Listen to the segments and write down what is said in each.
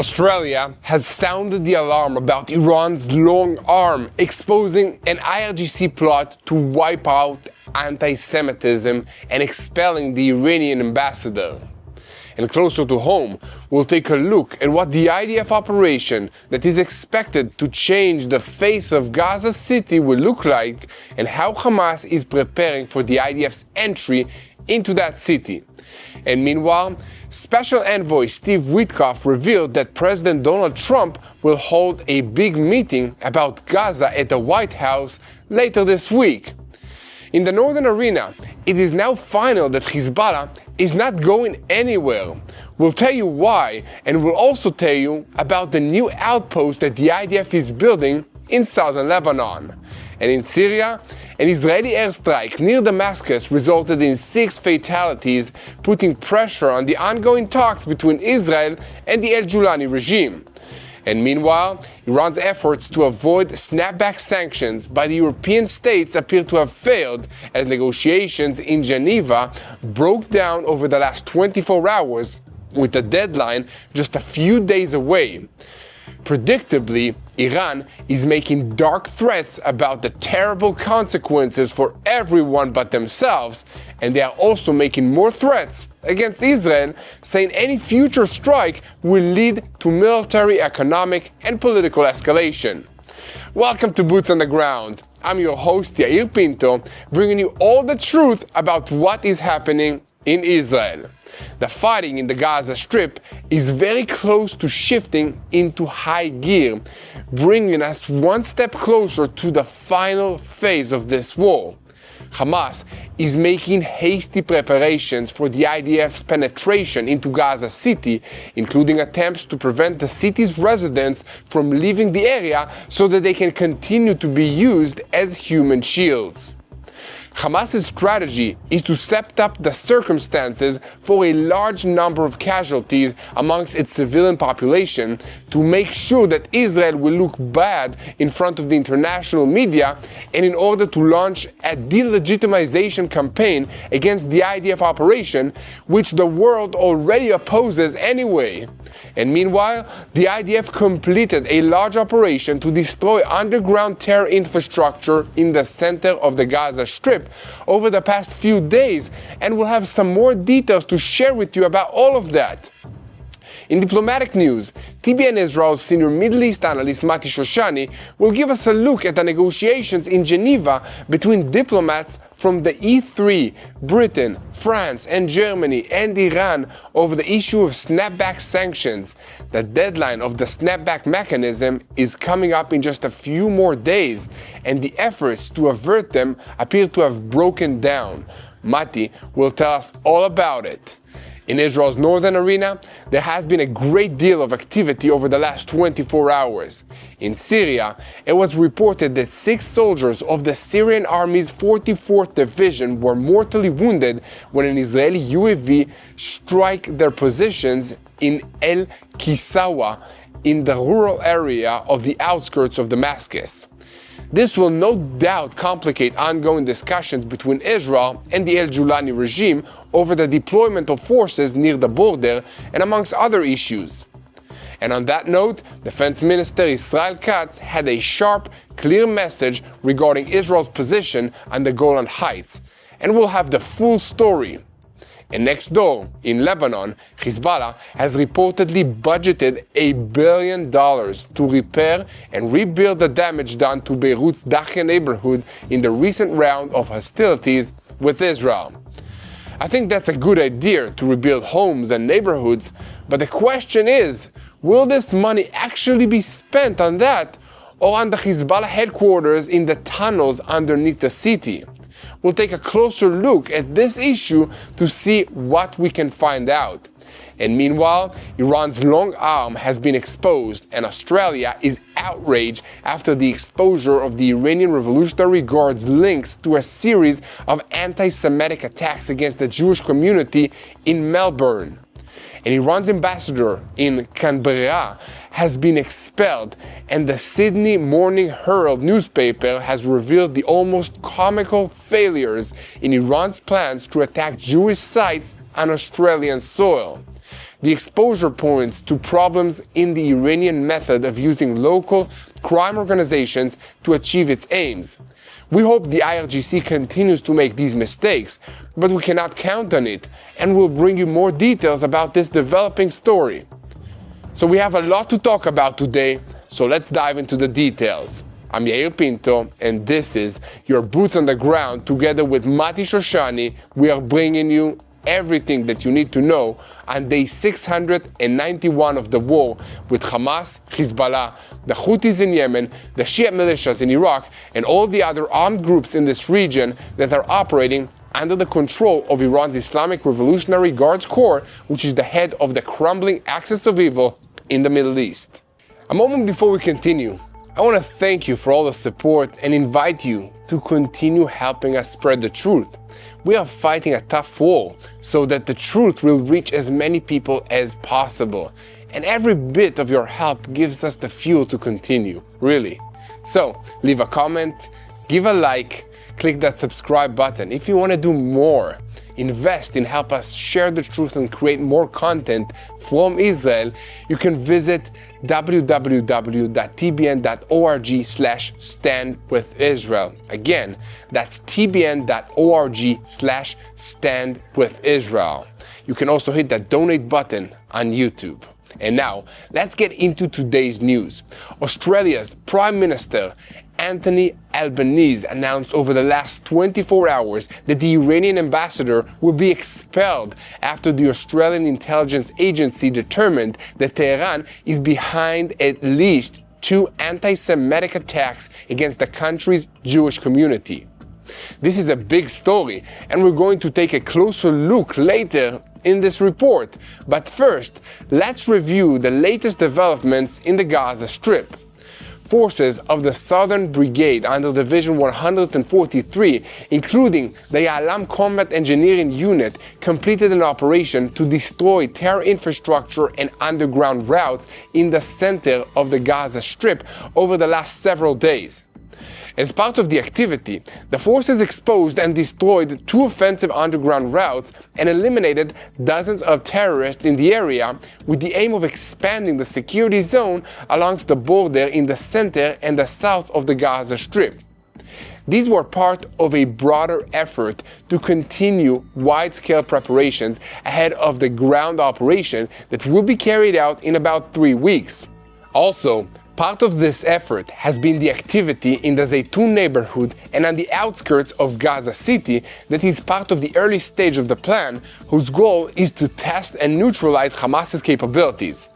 Australia has sounded the alarm about Iran's long arm, exposing an IRGC plot to wipe out anti-Semitism and expelling the Iranian ambassador. And closer to home, we'll take a look at what the IDF operation that is expected to change the face of Gaza City will look like, and how Hamas is preparing for the IDF's entry into that city. And meanwhile, Special Envoy Steve Witkoff revealed that President Donald Trump will hold a big meeting about Gaza at the White House later this week. In the northern arena, it is now final that Hezbollah is not going anywhere. We'll tell you why, and we'll also tell you about the new outpost that the IDF is building in southern Lebanon. And in Syria, an Israeli airstrike near Damascus resulted in 6 fatalities, putting pressure on the ongoing talks between Israel and the al-Julani regime. And meanwhile, Iran's efforts to avoid snapback sanctions by the European states appear to have failed, as negotiations in Geneva broke down over the last 24 hours, with the deadline just a few days away. Predictably, Iran is making dark threats about the terrible consequences for everyone but themselves, and they are also making more threats against Israel, saying any future strike will lead to military, economic, and political escalation. Welcome to Boots on the Ground. I'm your host, Yair Pinto, bringing you all the truth about what is happening in Israel. The fighting in the Gaza Strip is very close to shifting into high gear, bringing us one step closer to the final phase of this war. Hamas is making hasty preparations for the IDF's penetration into Gaza City, including attempts to prevent the city's residents from leaving the area so that they can continue to be used as human shields. Hamas's strategy is to set up the circumstances for a large number of casualties amongst its civilian population to make sure that Israel will look bad in front of the international media, and in order to launch a delegitimization campaign against the IDF operation, which the world already opposes anyway. And meanwhile, the IDF completed a large operation to destroy underground terror infrastructure in the center of the Gaza Strip over the past few days, and we'll have some more details to share with you about all of that. In diplomatic news, TBN Israel's senior Middle East analyst Mati Shoshani will give us a look at the negotiations in Geneva between diplomats from the E3, Britain, France, and Germany, and Iran over the issue of snapback sanctions. The deadline of the snapback mechanism is coming up in just a few more days, and the efforts to avert them appear to have broken down. Mati will tell us all about it. In Israel's northern arena, there has been a great deal of activity over the last 24 hours. In Syria, it was reported that 6 soldiers of the Syrian army's 44th Division were mortally wounded when an Israeli UAV struck their positions in El Kisawa, in the rural area of the outskirts of Damascus. This will no doubt complicate ongoing discussions between Israel and the al-Julani regime over the deployment of forces near the border, and amongst other issues. And on that note, Defense Minister Israel Katz had a sharp, clear message regarding Israel's position on the Golan Heights, and we'll have the full story. And next door, in Lebanon, Hezbollah has reportedly budgeted $1 billion to repair and rebuild the damage done to Beirut's Dahya neighborhood in the recent round of hostilities with Israel. I think that's a good idea to rebuild homes and neighborhoods, but the question is, will this money actually be spent on that, or on the Hezbollah headquarters in the tunnels underneath the city? We'll take a closer look at this issue to see what we can find out. And meanwhile, Iran's long arm has been exposed, and Australia is outraged after the exposure of the Iranian Revolutionary Guard's links to a series of anti-Semitic attacks against the Jewish community in Melbourne. And Iran's ambassador in Canberra has been expelled, and the Sydney Morning Herald newspaper has revealed the almost comical failures in Iran's plans to attack Jewish sites on Australian soil. The exposure points to problems in the Iranian method of using local crime organizations to achieve its aims. We hope the IRGC continues to make these mistakes, but we cannot count on it, and we'll bring you more details about this developing story. So we have a lot to talk about today, so let's dive into the details. I'm Yair Pinto, and this is your Boots on the Ground. Together with Mati Shoshani, we are bringing you everything that you need to know on day 691 of the war with Hamas, Hezbollah, the Houthis in Yemen, the Shia militias in Iraq, and all the other armed groups in this region that are operating under the control of Iran's Islamic Revolutionary Guards Corps, which is the head of the crumbling axis of evil in the Middle East. A moment before we continue, I want to thank you for all the support and invite you to continue helping us spread the truth. We are fighting a tough war so that the truth will reach as many people as possible. And every bit of your help gives us the fuel to continue, really. So leave a comment, give a like, click that subscribe button. If you want to do more, invest in help us share the truth and create more content from Israel, you can visit www.tbn.org/standwithisrael. Again, that's tbn.org/standwithisrael. You can also hit that donate button on YouTube. And now, let's get into today's news. Australia's Prime Minister Anthony Albanese announced over the last 24 hours that the Iranian ambassador will be expelled after the Australian intelligence agency determined that Tehran is behind at least 2 anti-Semitic attacks against the country's Jewish community. This is a big story, and we're going to take a closer look later in this report. But first, let's review the latest developments in the Gaza Strip. Forces of the Southern Brigade under Division 143, including the Yalam Combat Engineering Unit, completed an operation to destroy terror infrastructure and underground routes in the center of the Gaza Strip over the last several days. As part of the activity, the forces exposed and destroyed 2 offensive underground routes and eliminated dozens of terrorists in the area, with the aim of expanding the security zone along the border in the center and the south of the Gaza Strip. These were part of a broader effort to continue wide-scale preparations ahead of the ground operation that will be carried out in about 3 weeks. Also, part of this effort has been the activity in the Zaytun neighborhood and on the outskirts of Gaza City that is part of the early stage of the plan, whose goal is to test and neutralize Hamas's capabilities.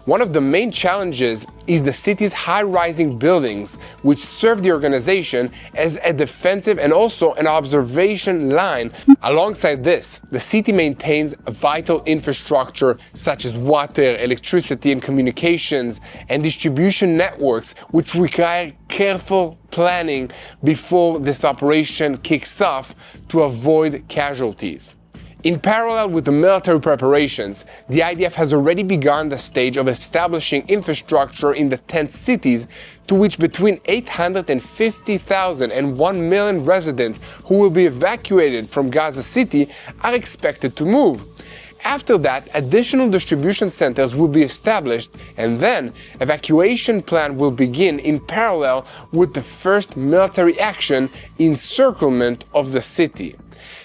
One of the main challenges is the city's high-rising buildings, which serve the organization as a defensive and also an observation line. Alongside this, the city maintains vital infrastructure such as water, electricity, and communications, and distribution networks, which require careful planning before this operation kicks off to avoid casualties. In parallel with the military preparations, the IDF has already begun the stage of establishing infrastructure in the 10 cities to which between 850,000 and 1 million residents who will be evacuated from Gaza City are expected to move. After that, additional distribution centers will be established, and then evacuation plan will begin in parallel with the first military action, encirclement of the city.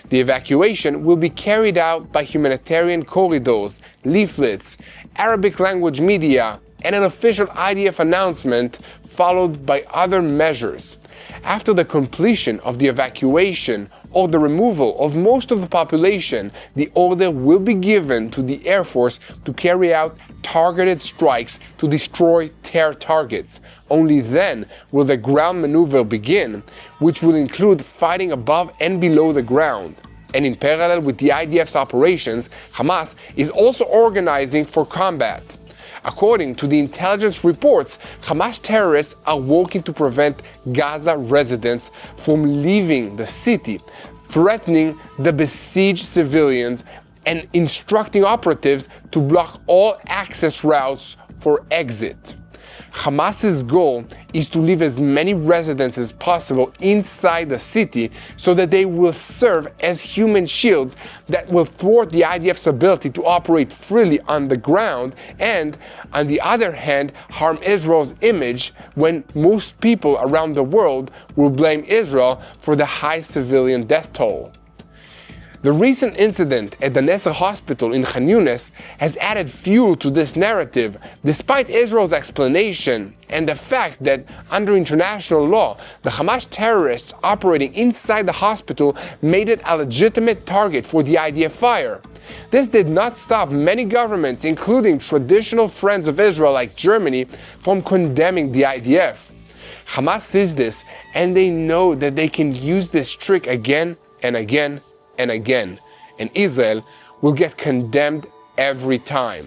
The evacuation will be carried out by humanitarian corridors, leaflets, Arabic language media, and an official IDF announcement, followed by other measures. After the completion of the evacuation or the removal of most of the population, the order will be given to the Air Force to carry out targeted strikes to destroy terror targets. Only then will the ground maneuver begin, which will include fighting above and below the ground. And in parallel with the IDF's operations, Hamas is also organizing for combat. According to the intelligence reports, Hamas terrorists are working to prevent Gaza residents from leaving the city, threatening the besieged civilians and instructing operatives to block all access routes for exit. Hamas's goal is to leave as many residents as possible inside the city so that they will serve as human shields that will thwart the IDF's ability to operate freely on the ground and, on the other hand, harm Israel's image when most people around the world will blame Israel for the high civilian death toll. The recent incident at the Nasser hospital in Khan Yunis has added fuel to this narrative, despite Israel's explanation and the fact that, under international law, the Hamas terrorists operating inside the hospital made it a legitimate target for the IDF fire. This did not stop many governments, including traditional friends of Israel like Germany, from condemning the IDF. Hamas sees this, and they know that they can use this trick again and again and again, and Israel will get condemned every time.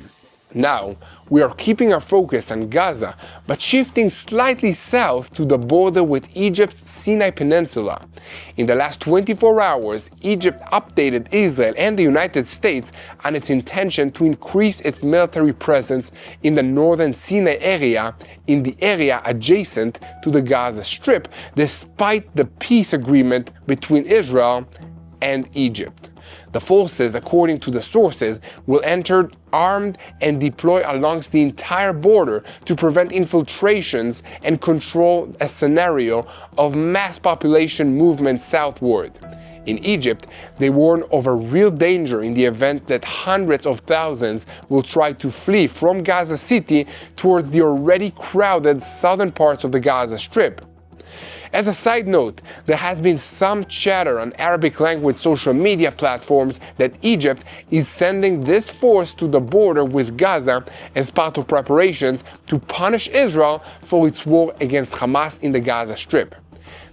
Now, we are keeping our focus on Gaza, but shifting slightly south to the border with Egypt's Sinai Peninsula. In the last 24 hours, Egypt updated Israel and the United States on its intention to increase its military presence in the northern Sinai area, in the area adjacent to the Gaza Strip, despite the peace agreement between Israel and Egypt. The forces, according to the sources, will enter armed and deploy along the entire border to prevent infiltrations and control a scenario of mass population movement southward. In Egypt, they warn of a real danger in the event that hundreds of thousands will try to flee from Gaza City towards the already crowded southern parts of the Gaza Strip. As a side note, there has been some chatter on Arabic language social media platforms that Egypt is sending this force to the border with Gaza as part of preparations to punish Israel for its war against Hamas in the Gaza Strip.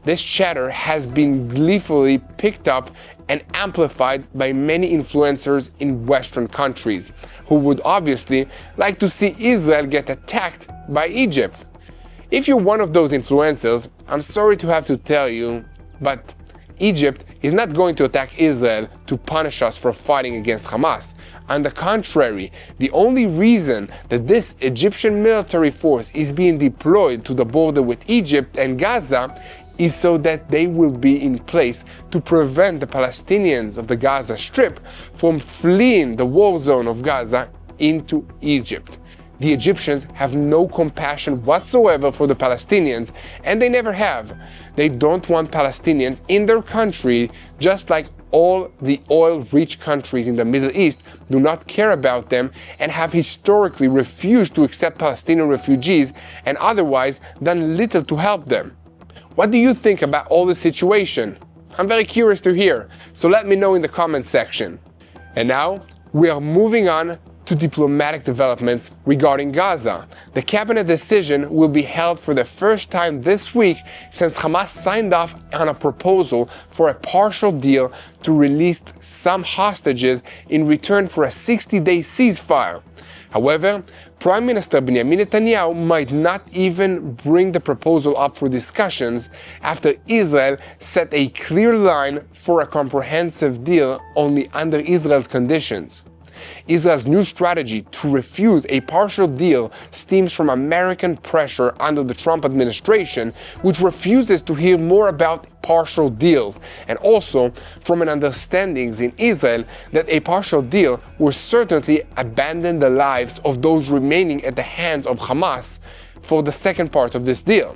This chatter has been gleefully picked up and amplified by many influencers in Western countries, who would obviously like to see Israel get attacked by Egypt. If you're one of those influencers, I'm sorry to have to tell you, but Egypt is not going to attack Israel to punish us for fighting against Hamas. On the contrary, the only reason that this Egyptian military force is being deployed to the border with Egypt and Gaza is so that they will be in place to prevent the Palestinians of the Gaza Strip from fleeing the war zone of Gaza into Egypt. The Egyptians have no compassion whatsoever for the Palestinians, and they never have. They don't want Palestinians in their country, just like all the oil-rich countries in the Middle East do not care about them and have historically refused to accept Palestinian refugees and otherwise done little to help them. What do you think about all this situation? I'm very curious to hear, so let me know in the comments section. And now, we are moving on to diplomatic developments regarding Gaza. The cabinet decision will be held for the first time this week since Hamas signed off on a proposal for a partial deal to release some hostages in return for a 60-day ceasefire. However, Prime Minister Benjamin Netanyahu might not even bring the proposal up for discussions after Israel set a clear line for a comprehensive deal only under Israel's conditions. Israel's new strategy to refuse a partial deal stems from American pressure under the Trump administration, which refuses to hear more about partial deals, and also from an understanding in Israel that a partial will certainly abandon the lives of those remaining at the hands of Hamas for the second part of this deal.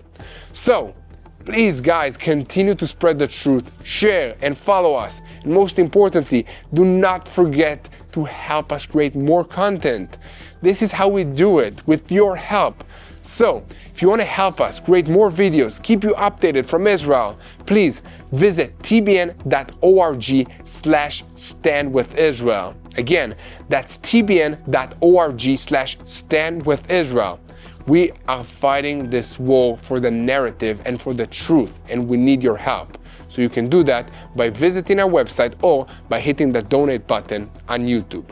So, please guys, continue to spread the truth, share and follow us. And most importantly, do not forget to help us create more content. This is how we do it, with your help. So, if you want to help us create more videos, keep you updated from Israel, please visit tbn.org/standwithisrael. Again, that's tbn.org/standwithisrael. We are fighting this war for the narrative and for the truth, and we need your help. So you can do that by visiting our website or by hitting the donate button on YouTube.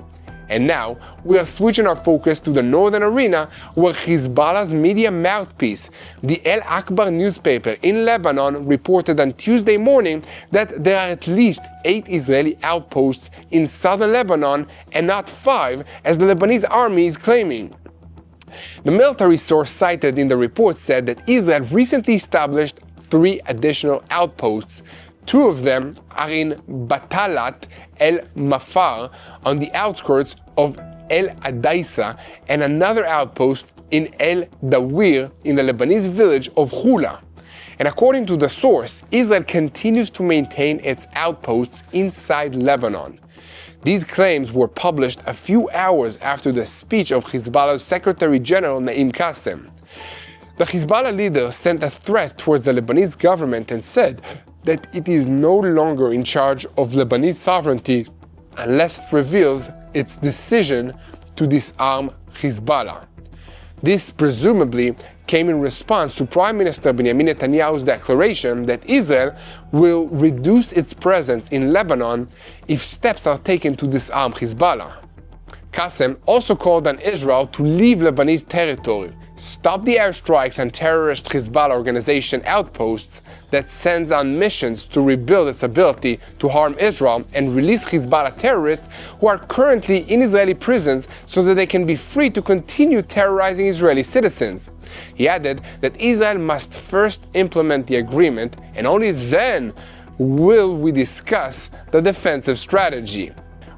And now, we are switching our focus to the northern arena, where Hezbollah's media mouthpiece, the El Akbar newspaper in Lebanon, reported on Tuesday morning that there are at least 8 Israeli outposts in southern Lebanon and not 5, as the Lebanese army is claiming. The military source cited in the report said that Israel recently established 3 additional outposts. 2 of them are in Batalat el-Mafar on the outskirts of El Adaisa, and another outpost in El Dawir in the Lebanese village of Hula. And according to the source, Israel continues to maintain its outposts inside Lebanon. These claims were published a few hours after the speech of Hezbollah's Secretary General Naim Qassem. The Hezbollah leader sent a threat towards the Lebanese government and said that it is no longer in charge of Lebanese sovereignty unless it reveals its decision to disarm Hezbollah. This presumably came in response to Prime Minister Benjamin Netanyahu's declaration that Israel will reduce its presence in Lebanon if steps are taken to disarm Hezbollah. Qassem also called on Israel to leave Lebanese territory, stop the airstrikes and terrorist Hezbollah organization outposts that sends on missions to rebuild its ability to harm Israel, and release Hezbollah terrorists who are currently in Israeli prisons so that they can be free to continue terrorizing Israeli citizens. He added that Israel must first implement the agreement, and only then will we discuss the defensive strategy.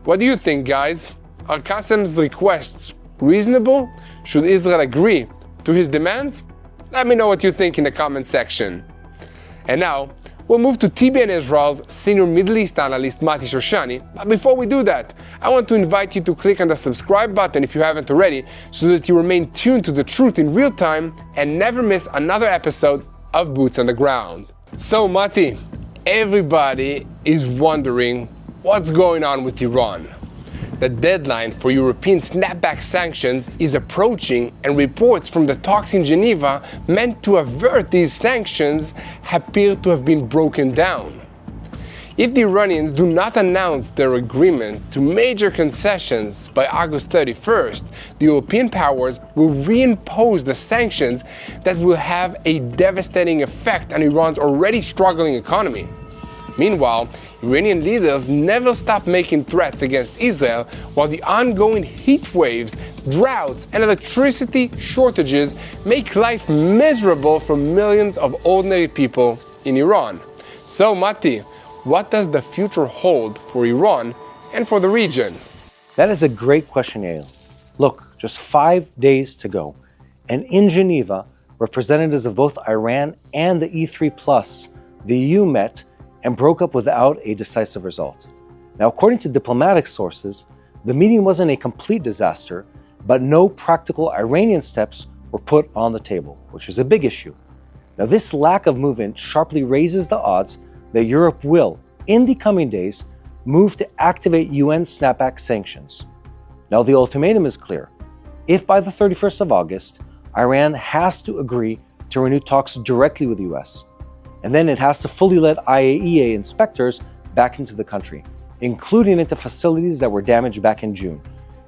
What do you think, guys? Are Qassem's requests reasonable? Should Israel agree to his demands? Let me know what you think in the comment section. And now, we'll move to TBN Israel's senior Middle East analyst Mati Shoshani. But before we do that, I want to invite you to click on the subscribe button if you haven't already, so that you remain tuned to the truth in real time and never miss another episode of Boots on the Ground. So Mati, everybody is wondering what's going on with Iran. The deadline for European snapback sanctions is approaching, and reports from the talks in Geneva meant to avert these sanctions appear to have been broken down. If the Iranians do not announce their agreement to major concessions by August 31st, the European powers will reimpose the sanctions that will have a devastating effect on Iran's already struggling economy. Meanwhile, Iranian leaders never stop making threats against Israel, while the ongoing heat waves, droughts, and electricity shortages make life miserable for millions of ordinary people in Iran. So, Mati, what does the future hold for Iran and for the region? That is a great question, Yael. Look, just 5 days to go. And in Geneva, representatives of both Iran and the E3+, the EU met and broke up without a decisive result. Now, according to diplomatic sources, the meeting wasn't a complete disaster, but no practical Iranian steps were put on the table, which is a big issue. Now, this lack of movement sharply raises the odds that Europe will, in the coming days, move to activate UN snapback sanctions. Now, the ultimatum is clear. If by the 31st of August, Iran has to agree to renew talks directly with the US, and then it has to fully let IAEA inspectors back into the country, including into facilities that were damaged back in June,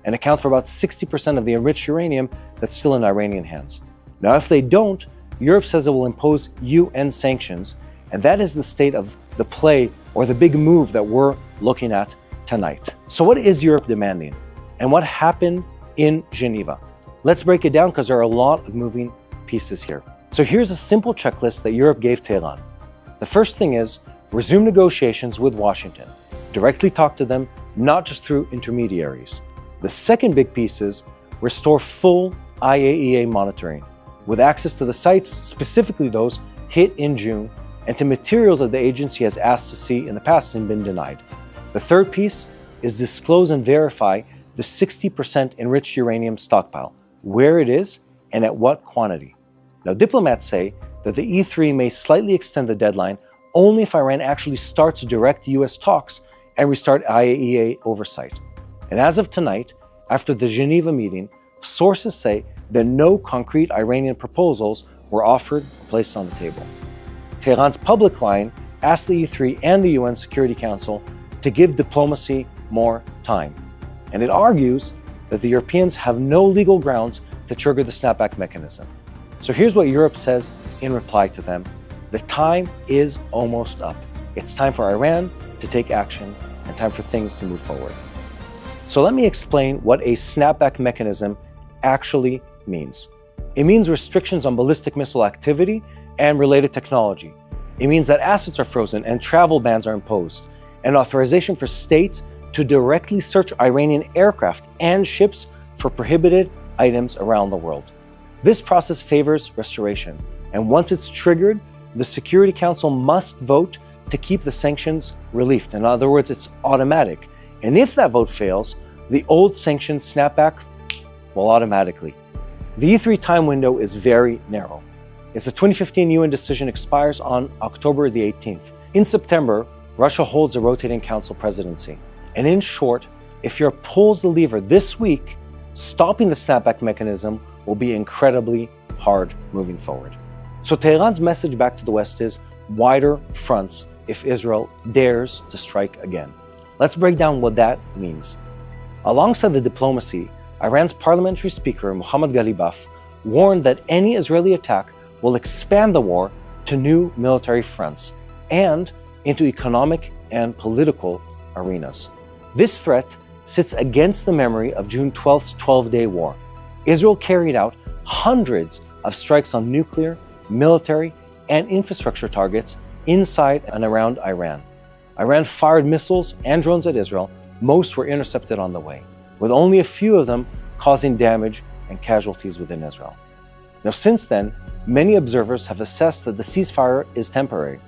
and account for about 60% of the enriched uranium that's still in Iranian hands. Now, if they don't, Europe says it will impose UN sanctions, and that is the state of the play, or the big move that we're looking at tonight. So what is Europe demanding? And what happened in Geneva? Let's break it down, because there are a lot of moving pieces here. So here's a simple checklist that Europe gave Tehran. The first thing is resume negotiations with Washington. Directly talk to them, not just through intermediaries. The second big piece is restore full IAEA monitoring, with access to the sites, specifically those hit in June, and to materials that the agency has asked to see in the past and been denied. The third piece is disclose and verify the 60% enriched uranium stockpile, where it is and at what quantity. Now, diplomats say that the E3 may slightly extend the deadline only if Iran actually starts direct US talks and restart IAEA oversight. And as of tonight, after the Geneva meeting, sources say that no concrete Iranian proposals were offered or placed on the table. Tehran's public line asked the E3 and the UN Security Council to give diplomacy more time. And it argues that the Europeans have no legal grounds to trigger the snapback mechanism. So here's what Europe says in reply to them. The time is almost up. It's time for Iran to take action and time for things to move forward. So let me explain what a snapback mechanism actually means. It means restrictions on ballistic missile activity and related technology. It means that assets are frozen and travel bans are imposed, and authorization for states to directly search Iranian aircraft and ships for prohibited items around the world. This process favors restoration, and once it's triggered, the Security Council must vote to keep the sanctions relieved. In other words, it's automatic. And if that vote fails, the old sanctions snap back, well, automatically. The E3 time window is very narrow. As the 2015 UN decision expires on October the 18th. In September, Russia holds a rotating council presidency. And in short, if Europe pulls the lever this week, stopping the snapback mechanism will be incredibly hard moving forward. So Tehran's message back to the West is wider fronts if Israel dares to strike again. Let's break down what that means. Alongside the diplomacy, Iran's parliamentary speaker, Mohammad Ghalibaf, warned that any Israeli attack will expand the war to new military fronts and into economic and political arenas. This threat sits against the memory of June 12th's 12-day war. Israel carried out hundreds of strikes on nuclear, military, and infrastructure targets inside and around Iran. Iran fired missiles and drones at Israel. Most were intercepted on the way, with only a few of them causing damage and casualties within Israel. Now, since then, many observers have assessed that the ceasefire is temporary,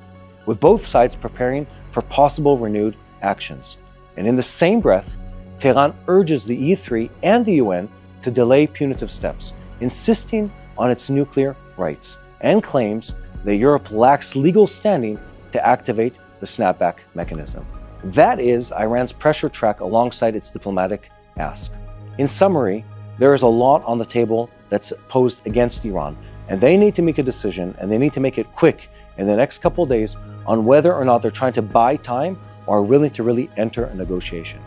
with both sides preparing for possible renewed actions. And in the same breath, Tehran urges the E3 and the UN to delay punitive steps, insisting on its nuclear rights, and claims that Europe lacks legal standing to activate the snapback mechanism. That is Iran's pressure track alongside its diplomatic ask. In summary, there is a lot on the table that's posed against Iran, and they need to make a decision, and they need to make it quick in the next couple of days on whether or not they're trying to buy time or are willing to really enter a negotiation.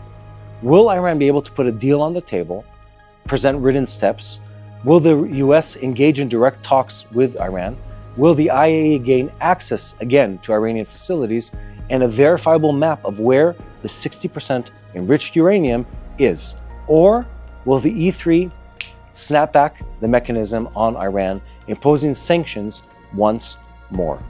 Will Iran be able to put a deal on the table, present written steps? Will the US engage in direct talks with Iran? Will the IAEA gain access again to Iranian facilities and a verifiable map of where the 60% enriched uranium is? Or will the E3 snap back the mechanism on Iran, imposing sanctions once more?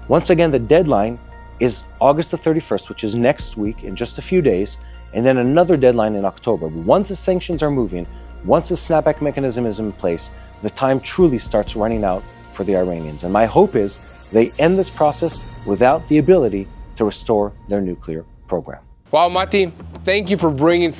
Once again, the deadline is August the 31st, which is next week in just a few days, and then another deadline in October. Once the sanctions are moving, once the snapback mechanism is in place, the time truly starts running out for the Iranians. And my hope is they end this process without the ability to restore their nuclear program. Wow, Mati, thank you for bringing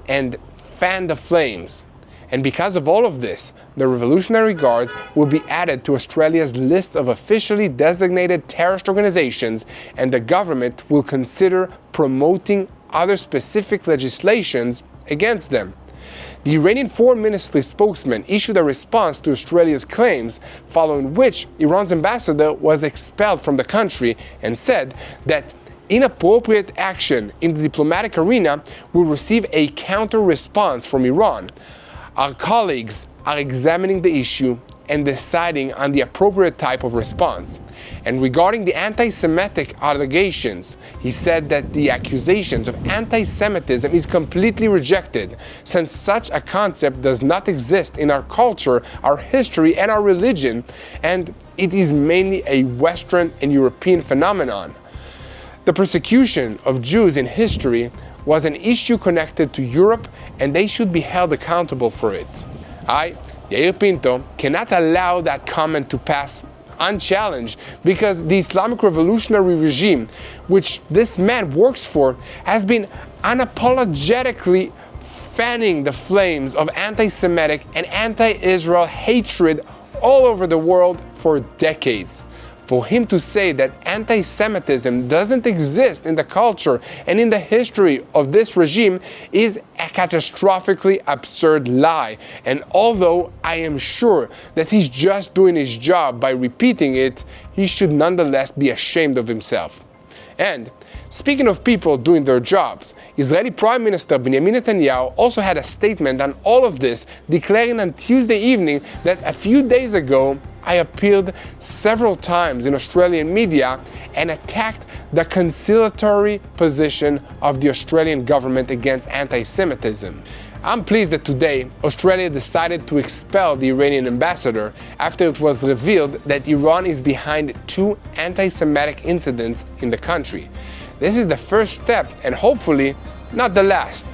and fan the flames. And because of all of this, the Revolutionary Guards will be added to Australia's list of officially designated terrorist organizations, and the government will consider promoting other specific legislations against them. The Iranian Foreign Ministry spokesman issued a response to Australia's claims, following which Iran's ambassador was expelled from the country, and said that inappropriate action in the diplomatic arena will receive a counter-response from Iran. Our colleagues are examining the issue and deciding on the appropriate type of response. And regarding the anti-Semitic allegations, he said that the accusations of anti-Semitism is completely rejected, since such a concept does not exist in our culture, our history, and our religion, and it is mainly a Western and European phenomenon. The persecution of Jews in history was an issue connected to Europe, and they should be held accountable for it. I, Yair Pinto, cannot allow that comment to pass unchallenged, because the Islamic revolutionary regime, which this man works for, has been unapologetically fanning the flames of anti-Semitic and anti-Israel hatred all over the world for decades. For him to say that anti-Semitism doesn't exist in the culture and in the history of this regime is a catastrophically absurd lie. And although I am sure that he's just doing his job by repeating it, he should nonetheless be ashamed of himself. And speaking of people doing their jobs, Israeli Prime Minister Benjamin Netanyahu also had a statement on all of this, declaring on Tuesday evening that a few days ago I appeared several times in Australian media and attacked the conciliatory position of the Australian government against anti-Semitism. I'm pleased that today Australia decided to expel the Iranian ambassador after it was revealed that Iran is behind 2 anti-Semitic incidents in the country. This is the first step and hopefully not the last.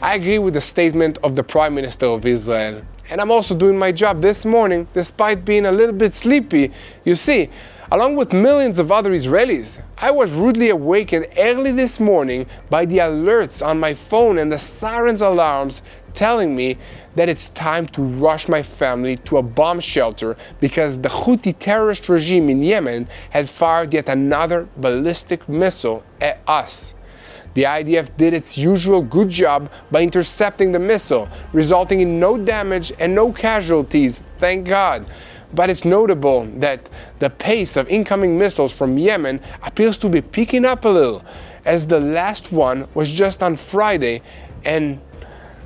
I agree with the statement of the Prime Minister of Israel. And I'm also doing my job this morning despite being a little bit sleepy. You see, along with millions of other Israelis, I was rudely awakened early this morning by the alerts on my phone and the sirens alarms telling me that it's time to rush my family to a bomb shelter because the Houthi terrorist regime in Yemen had fired yet another ballistic missile at us. The IDF did its usual good job by intercepting the missile, resulting in no damage and no casualties, thank God. But it's notable that the pace of incoming missiles from Yemen appears to be picking up a little, as the last one was just on Friday, and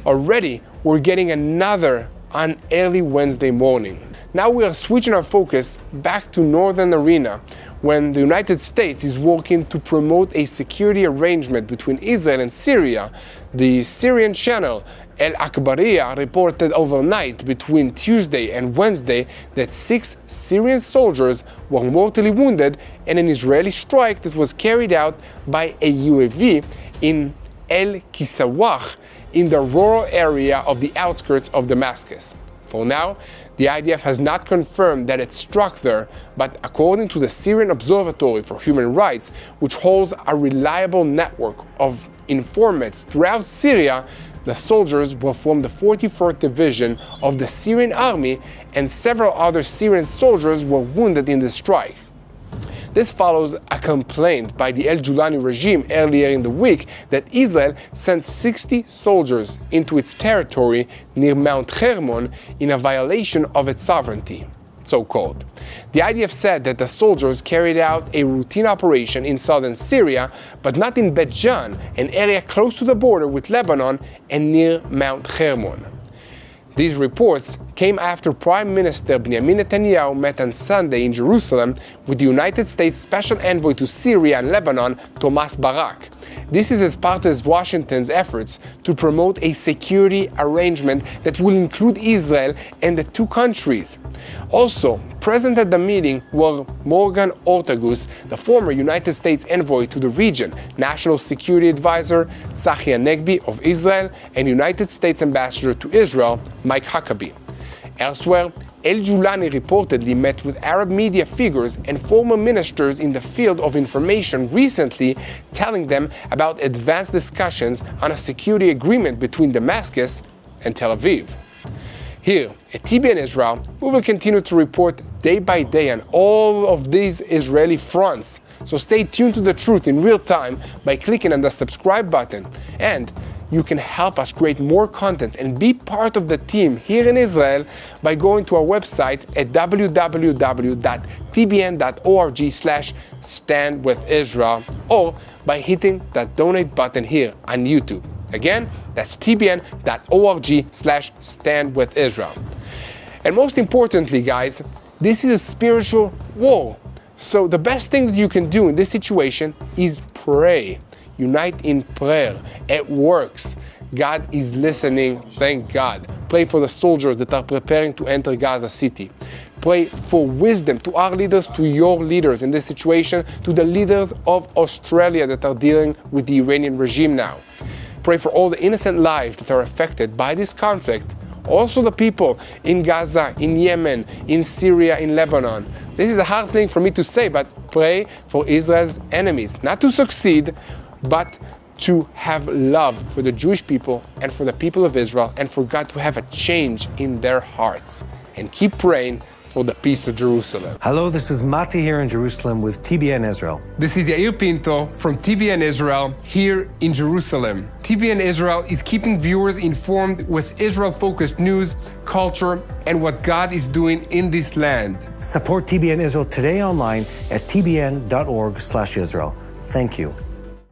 already we're getting another on early Wednesday morning. Now we are switching our focus back to Northern Arena, when the United States is working to promote a security arrangement between Israel and Syria. The Syrian channel El Akbariya reported overnight between Tuesday and Wednesday that 6 Syrian soldiers were mortally wounded in an Israeli strike that was carried out by a UAV in El Kisawah in the rural area of the outskirts of Damascus. For now, the IDF has not confirmed that it struck there, but according to the Syrian Observatory for Human Rights, which holds a reliable network of informants throughout Syria, the soldiers were from the 44th Division of the Syrian Army, and several other Syrian soldiers were wounded in the strike. This follows a complaint by the El Julani regime earlier in the week that Israel sent 60 soldiers into its territory near Mount Hermon in a violation of its sovereignty, so-called. The IDF said that the soldiers carried out a routine operation in southern Syria, but not in Bet Jan, an area close to the border with Lebanon and near Mount Hermon. These reports came after Prime Minister Benjamin Netanyahu met on Sunday in Jerusalem with the United States Special Envoy to Syria and Lebanon, Thomas Barak. This is as part of Washington's efforts to promote a security arrangement that will include Israel and the 2 countries. Also present at the meeting were Morgan Ortagus, the former United States envoy to the region, National Security Advisor Tzachi Hanegbi of Israel, and United States Ambassador to Israel, Mike Huckabee. Elsewhere, El Julani reportedly met with Arab media figures and former ministers in the field of information recently, telling them about advanced discussions on a security agreement between Damascus and Tel Aviv. Here at TBN Israel, we will continue to report day by day on all of these Israeli fronts. So stay tuned to the truth in real time by clicking on the subscribe button. And you can help us create more content and be part of the team here in Israel by going to our website at www.tbn.org/standwithisrael or by hitting that donate button here on YouTube. Again, that's tbn.org/standwithisrael. And most importantly, guys, this is a spiritual war. So the best thing that you can do in this situation is pray. Unite in prayer. It works. God is listening, thank God. Pray for the soldiers that are preparing to enter Gaza City. Pray for wisdom to our leaders, to your leaders in this situation, to the leaders of Australia that are dealing with the Iranian regime now. Pray for all the innocent lives that are affected by this conflict. Also the people in Gaza, in Yemen, in Syria, in Lebanon. This is a hard thing for me to say, but pray for Israel's enemies. Not to succeed, but to have love for the Jewish people and for the people of Israel and for God to have a change in their hearts. And keep praying for the peace of Jerusalem. Hello, this is Mati here in Jerusalem with TBN Israel. This is Yair Pinto from TBN Israel here in Jerusalem. TBN Israel is keeping viewers informed with Israel-focused news, culture, and what God is doing in this land. Support TBN Israel today online at tbn.org/Israel. Thank you.